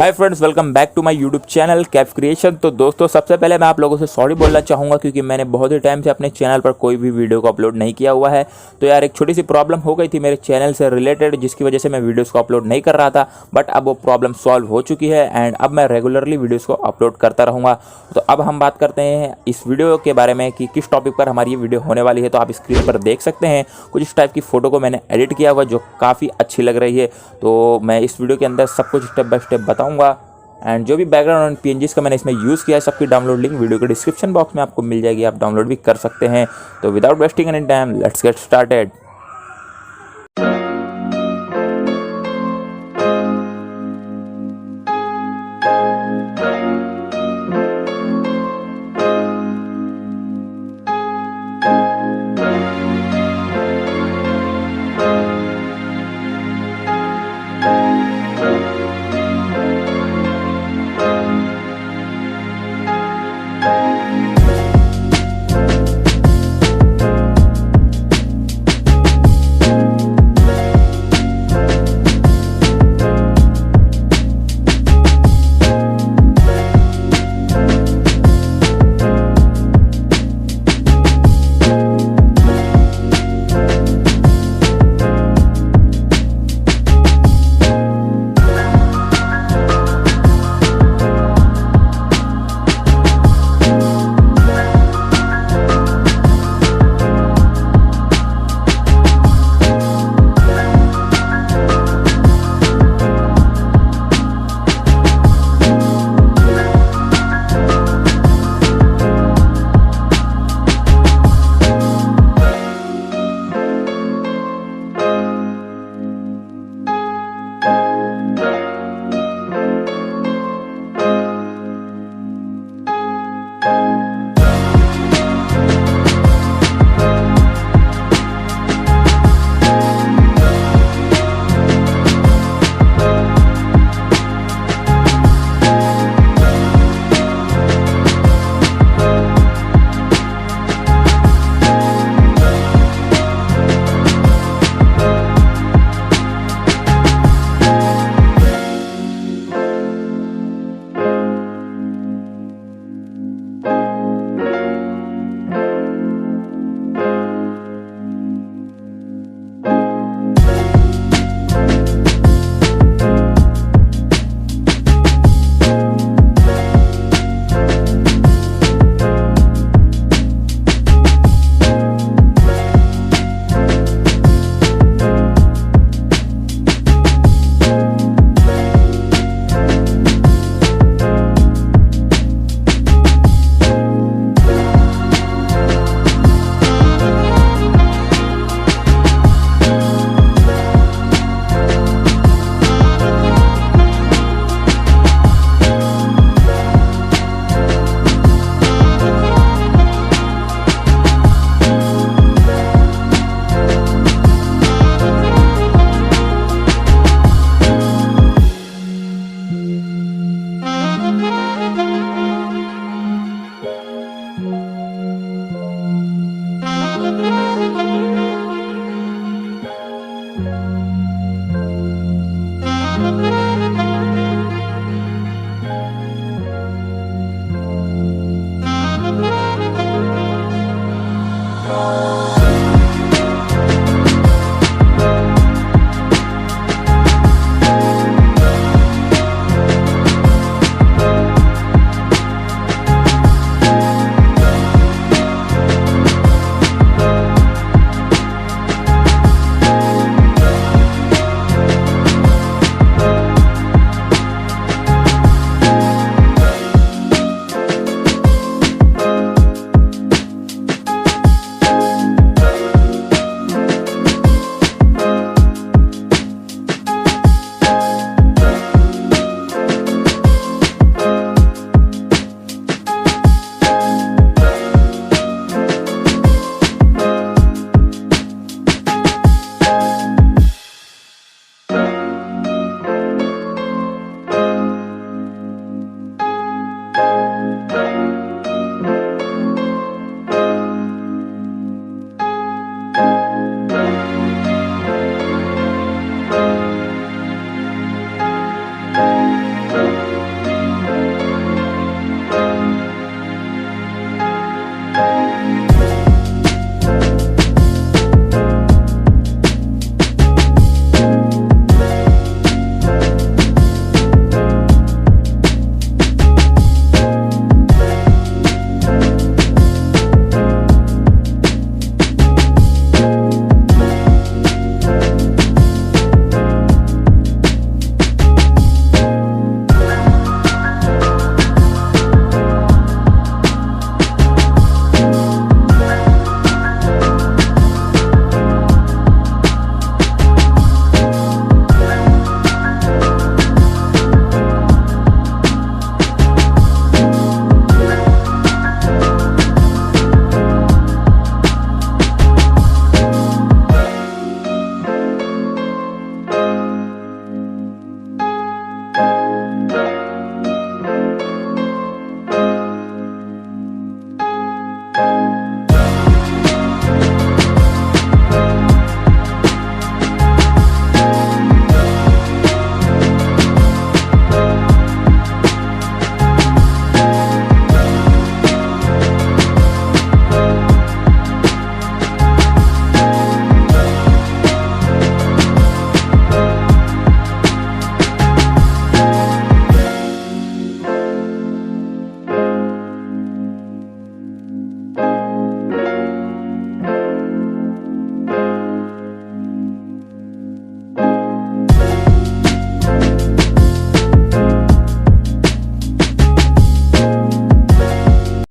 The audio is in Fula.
Hi friends, welcome back to my YouTube channel Kaif creation. तो दोस्तों, सबसे पहले मैं आप लोगों से सॉरी बोलना चाहूँगा क्योंकि मैंने बहुत ही टाइम से अपने चैनल पर कोई भी वीडियो को अपलोड नहीं किया हुआ है। तो यार एक छोटी सी प्रॉब्लम हो गई थी मेरे चैनल से रिलेटेड, जिसकी वजह से मैं वीडियोज़ को अपलोड नहीं कर रहा था। बट अब वो प्रॉब्लम सॉल्व हो चुकी है एंड अब मैं रेगुलरली वीडियोज़ को अपलोड करता रहूँगा। तो अब हम बात करते हैं इस वीडियो के बारे में कि किस टॉपिक पर हमारी ये वीडियो होने वाली है। तो आप स्क्रीन पर देख सकते हैं कुछ इस टाइप की फ़ोटो को मैंने एडिट किया हुआ जो काफ़ी अच्छी लग रही है। तो मैं इस वीडियो के अंदर सब कुछ स्टेप बाय स्टेप बताऊँगा एंड जो भी बैकग्राउंड और पीएनजीज का मैंने इसमें यूज़ किया है सबकी डाउनलोड लिंक वीडियो के डिस्क्रिप्शन बॉक्स में आपको मिल जाएगी, आप डाउनलोड भी कर सकते हैं। तो without wasting any time let's get started.